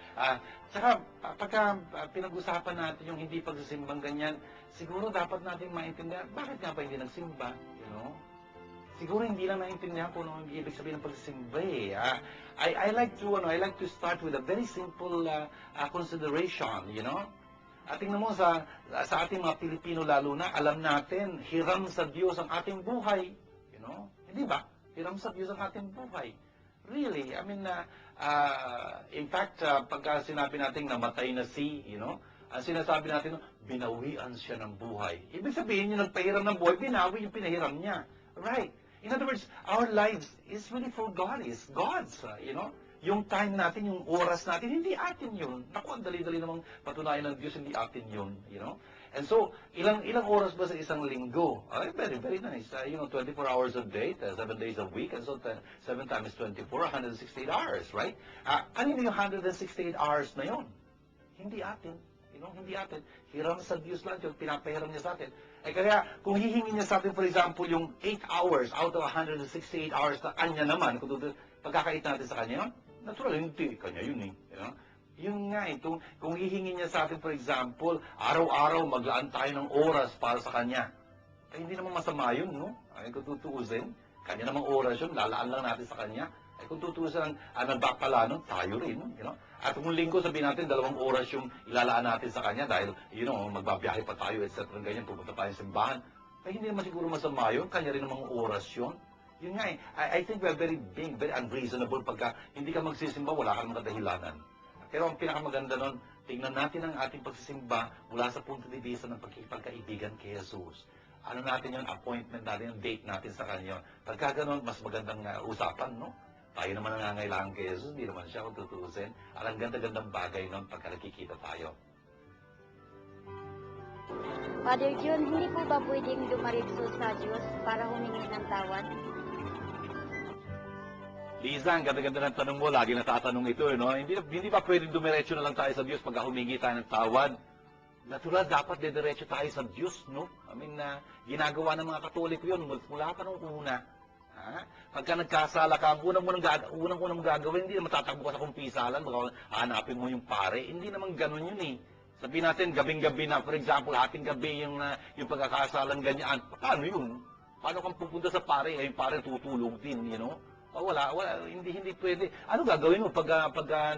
Tsaka, pagka pinag-usapan natin yung hindi pagsisimbang ganyan, siguro dapat natin maintindihan, bakit nga ba hindi nagsimba, you know? Siguro hindi lang naintindihan kung ano ibig sabihin ng pagsisimba eh. I like to start with a very simple consideration, you know. At tingnan mo sa ating mga Pilipino lalo na, alam natin, hiram sa Diyos ang ating buhay, you know. Hindi ba? Hiram sa Diyos ang ating buhay. Really, I mean, in fact, pagka sinabi natin namatay na you know, ang sinasabi natin, binawian siya ng buhay. Ibig sabihin yung nagpahiram ng buhay, binawi yung pinahiram niya. Right. In other words, our lives is really for God, is God's, you know. Yung time natin, yung oras natin, hindi atin yun. Naku, ang dali-dali namang patunayan ng Diyos, hindi atin yun, you know. And so, ilang oras ba sa isang linggo? Very, very nice. 24 hours a day, 7 days a week, and so 7 times 24, 168 hours, right? Kanino yung 168 hours na yun? Hindi atin. You know, hindi atin. Hiram sa Diyos lang yun, pinapahiram niya sa atin. Kaya, kung hihingin niya sa atin, for example, yung 8 hours out of 168 hours na kanya naman, kung pagkakait natin sa kanya yun, natural, hindi. Kanya yun eh. You know? Yun nga eh. Kung hihingin niya sa atin, for example, araw-araw maglaan tayo ng oras para sa kanya. Hindi naman masama yun, no? Kung tutuusin, kanya namang oras yun, lalaan lang natin sa kanya. Kung tutuusin ang nagpapala nun, tayo rin, you know? At kung linggo, sabihin natin, 2 oras yung ilalaan natin sa kanya dahil, you know, magbabiyahe pa tayo, etc. Ganyan, pupunta tayo sa simbahan. Hindi naman siguro masama yun, kanya rin namang oras yun. Yun nga eh. I think we're very big, very unreasonable pagka hindi ka magsisimba, wala ka namang kadahilanan. Pero ang pinakamaganda nun, tingnan natin ang ating pagsisimba mula sa punto de vista ng pagkikipagkaibigan kay Jesus. Ano natin yung appointment natin, yung date natin sa kanya. Pagka ganun, mas magandang usapan, no? Tayo naman ang nangangailangan kay Jesus, hindi naman siya kung tutuusin. Ang ganda-gandang bagay nun pagka nakikita tayo. Father Jun, hindi po ba pwedeng dumaritso sa Diyos para humingi ng tawad? Liza, ang ganda-ganda ng tanong mo, lagi natatanong ito, no? Hindi ba pwedeng dumiretso na lang tayo sa Diyos pagka humingi tayo ng tawad? Natural, dapat dediretso tayo sa Diyos, no? I mean, ginagawa ng mga Katoliko yun, mula pa nung una. Pagka nagkasala ka, ang unang gagawin, hindi naman tatakbo ka sa kumpisalan, baka hanapin mo yung pare. Hindi naman ganun yun eh. Sabihin natin, gabing-gabi na, for example, ating gabi yung pagkakasalan ganyan. Paano yun? Paano kang pupunta sa pare? Yung pare tutulog din, you know? Wala, hindi pwede. Ano gagawin mo pag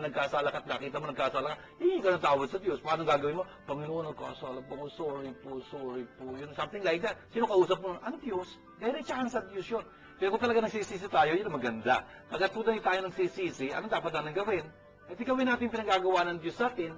nagkasala ka at nakita mo nagkasala ka? Hindi ka natawad sa Diyos. Paano gagawin mo? Panginoon, nagkasala po ako. Sorry po. Yun, something like that. Sino kausap mo? Ang Diyos. Diretsahan sa Diyos yun. Pero kung talaga nagsisisi tayo, yun ang maganda. Pagkat tunay tayo nagsisisi, anong dapat natin gawin? Gawin natin pinagagawa ng Diyos sa atin.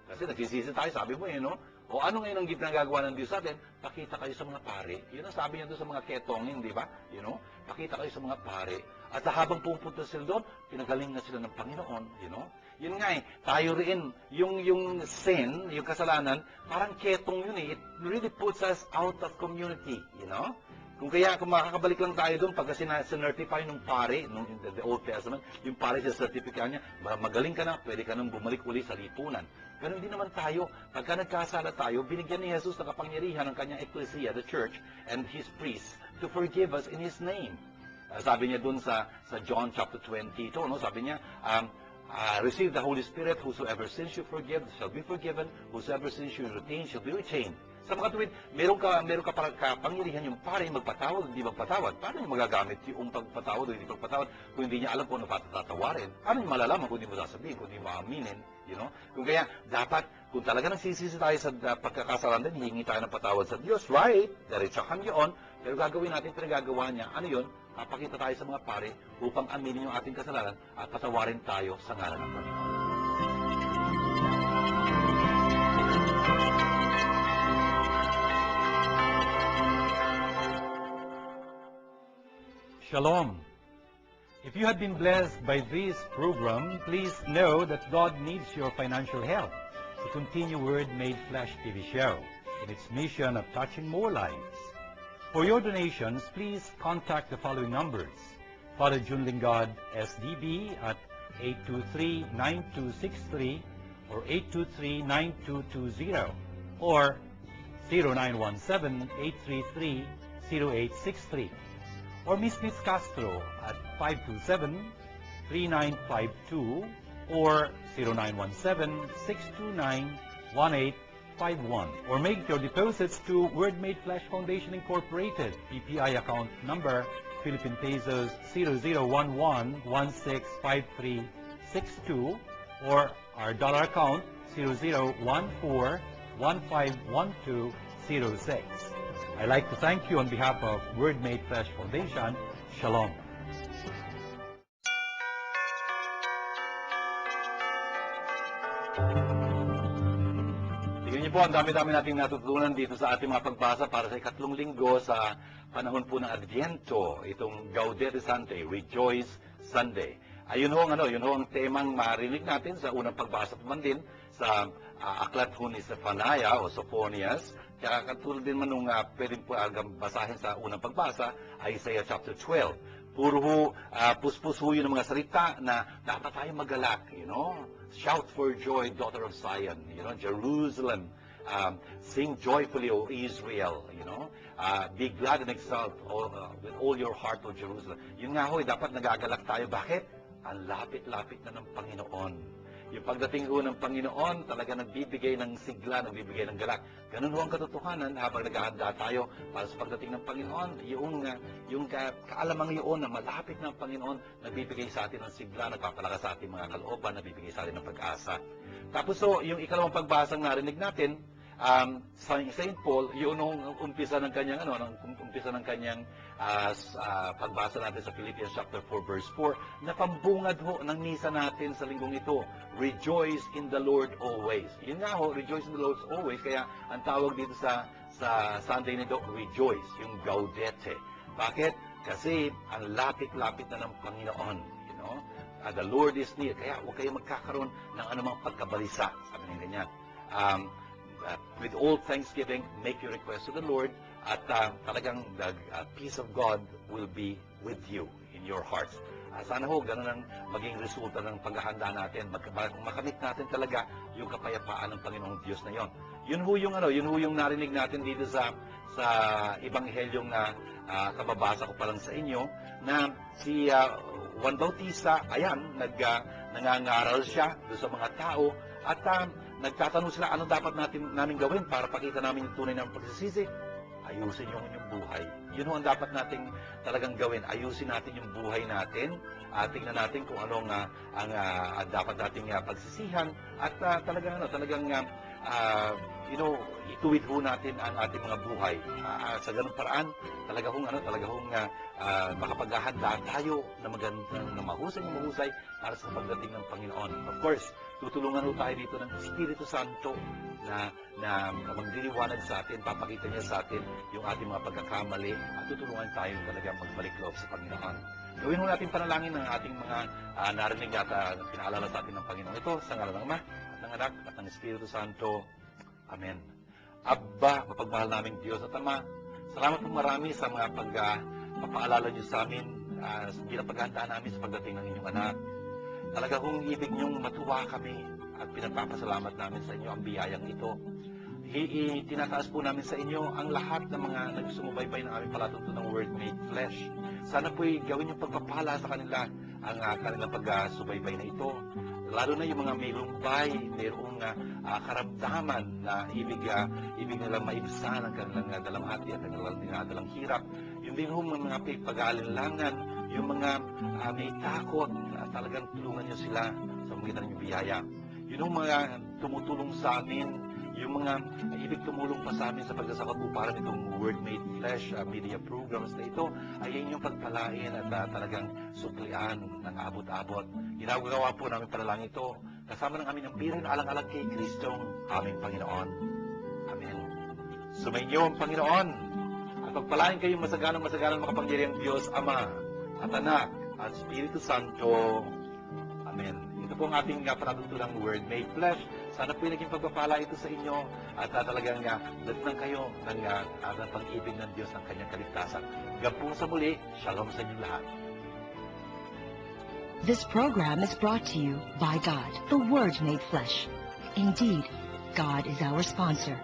Kasi nagsisisi tayo, sabi mo no? O ano ngayon ang pinagagawa ng Diyos sa atin? Pakita kayo sa mga pare. Yun ang sabi niya doon sa mga ketongin, di ba? You know? Pakita kayo sa mga pare. At habang pupunta sila doon, pinagaling na sila ng Panginoon, you know? Yun nga tayo rin, yung sin, yung kasalanan, parang ketong yun eh. It really puts us out of community, you know? Kung makakabalik lang tayo doon, pagka sinertify ng pare, in the Old Testament, yung pare sa certificate niya, magaling ka na, pwede ka nang bumalik uli sa lipunan. Ganun din naman tayo. Pagka nagkasala tayo, binigyan ni Jesus ng kapangyarihan ng kanyang ecclesia, the church, and his priests, to forgive us in his name. Sabi niya dun sa John chapter 22, no? Sabi niya, receive the Holy Spirit, whosoever sins you forgive shall be forgiven, whosoever sins you retain shall be retained. Sa makatuwid, meron ka para kapangyarihan yung pare magpatawad, hindi magpatawad. Paano niya magagamit yung pagpatawad o hindi pagpatawad kung hindi niya alam kung ano patatawarin? Paano niya malalaman kung hindi mo sasabihin, kung hindi mo aaminin? Kung kaya, dapat, kung talaga nagsisisi tayo sa pagkakasalanan, hihingi tayo ng patawad sa Diyos, right? Diretsahan yun. Pero gagawin natin, pinagagawa niya. Ano yun? Papakita tayo sa mga pare upang aminin yung ating kasalanan at patawarin tayo sa ngalan ng Panginoon. Shalom. If you have been blessed by this program, please know that God needs your financial help to continue Word Made Flesh TV show in its mission of touching more lives. For your donations, please contact the following numbers. Father Jun Lingard, SDB at 823-9263 or 823-9220 or 0917-833-0863. Or Miss Castro at 527-3952 or 0917-629-1851. Or make your deposits to Word Made Flesh Foundation Incorporated, PPI account number Philippine Pesos 0011165362 or our dollar account 0014151206. I'd like to thank you on behalf of Word Made Flesh Foundation. Shalom. Tingnan niyo po, ang dami-dami nating natutunan dito sa ating mga pagbasa para sa ikatlong linggo sa panahon po ng Adviento, itong Gaudete Sunday, Rejoice Sunday. Ayun ho ang temang marinig natin sa unang pagbasa pa man din sa aklat ho ni Zephaniah o Sophonias. Kaya katulad din man nung pwedeng po basahin sa unang pagbasa, Isaiah chapter 12. Puro ho, puspos ho yun ng mga salita na dapat tayo magalak, Shout for joy, daughter of Zion, Jerusalem. Sing joyfully, O Israel, Be glad and exult with all your heart, O Jerusalem. Yun nga ho, dapat nagagalak tayo. Bakit? Ang lapit-lapit na ng Panginoon. Yung pagdating ho ng Panginoon, talaga nagbibigay ng sigla, nagbibigay ng galak. Ganun ho ang katotohanan habang naghahanda tayo para sa pagdating ng Panginoon. Yung kaalamang yun na malapit ng Panginoon, nagbibigay sa atin ng sigla, nagpapalakas sa ating mga kalooban, nagbibigay sa atin ng pag-asa. Tapos so, yung ikalawang pagbasang narinig natin, St. Paul, yun ang umpisa ng kanyang pagbasa natin sa Philippians chapter 4 verse 4 na pambungad ho ng misa natin sa linggong ito. Rejoice in the Lord always. Yun nga ho, rejoice in the Lord always. Kaya ang tawag dito sa Sunday nito, rejoice, yung Gaudete. Bakit? Kasi ang lapit-lapit na ng Panginoon. The Lord is near. Kaya huwag kayong magkakaroon ng anumang pagkabalisa. Sabi niya ganyan. With all thanksgiving, make your request to the Lord at talagang the peace of God will be with you in your hearts. Sana ho, ganun ang maging resulta ng paghahanda natin. Makamit natin talaga yung kapayapaan ng Panginoong Diyos na yon. Yun ho yung narinig natin dito sa Ebanghelyong na kababasa ko pa lang sa inyo na si Juan Bautista, ayan, nangangaral siya doon sa mga tao at nagtatanong sila ano dapat namin gawin para pakita namin yung tunay ng pagsisisi. Ayusin yung inyong buhay. Yun ang dapat nating talagang gawin. Ayusin natin yung buhay natin. Tingnan natin kung ano ang dapat nating pagsisihan at talagang ituwid ho natin ang ating mga buhay. Sa ganung paraan, talaga hong makapaghahanda tayo na magandang, na mahusay para sa pagdating ng Panginoon. Of course, tutulungan ho tayo dito ng Espiritu Santo na magdiliwanag sa atin, papakita niya sa atin yung ating mga pagkakamali at tutulungan tayo talaga magbalik loob sa Panginoon. Gawin ho natin panalangin ng ating mga narinig at pinaalala sa atin ng Panginoon. Ito, sa ngalan ng Ama, at ng Anak, at ng Espiritu Santo. Amen. Abba, mapagmahal naming Diyos at Ama, salamat po marami sa mga pagpapaalala niyo sa amin bilang paghahanda namin sa pagdating ng inyong anak. Talaga kung ibig niyong matuwa kami at pinagpapasalamat namin sa inyo ang biyayang ito. Tinataas po namin sa inyo ang lahat ng mga nagsumubaybay ng aming palatuntunang Word Made Flesh. Sana po'y gawin yung pagpapala sa kanila ang kanilang pagsubaybay na ito. Lalo na yung mga may lumbay, mayroong karamdaman na ibig nilang maibsan ang kanilang dalamhati at kanilang dinadalang hirap. Yung din mga pag-aalinlangan, yung mga may takot, talagang tulungan nyo sila sa magitan ng biyaya. Yun yung mga tumutulong sa amin, yung mga ibig tumulong pa sa amin sa pagsasakutuparan itong Word Made Flesh media programs na ito ay inyong pagpalain at talagang suklian ng abot-abot. Ginagawa po namin panalangin ito kasama ng aming pirin alang-alang kay Kristong aming Panginoon. Amen. Sumainyo ang Panginoon at pagpalain kayong masaganang makapangyarihang Diyos Ama at Anak at Espiritu Santo. Amen. Ito po ang ating panatutulang Word Made Flesh. Sana po naging pagpapala ito sa inyo at talagang latnan kayo ng pag-ibig ng Diyos ng kanyang kaligtasan. Hanggang po sa muli, shalom sa inyo lahat. This program is brought to you by God, the Word made flesh. Indeed, God is our sponsor.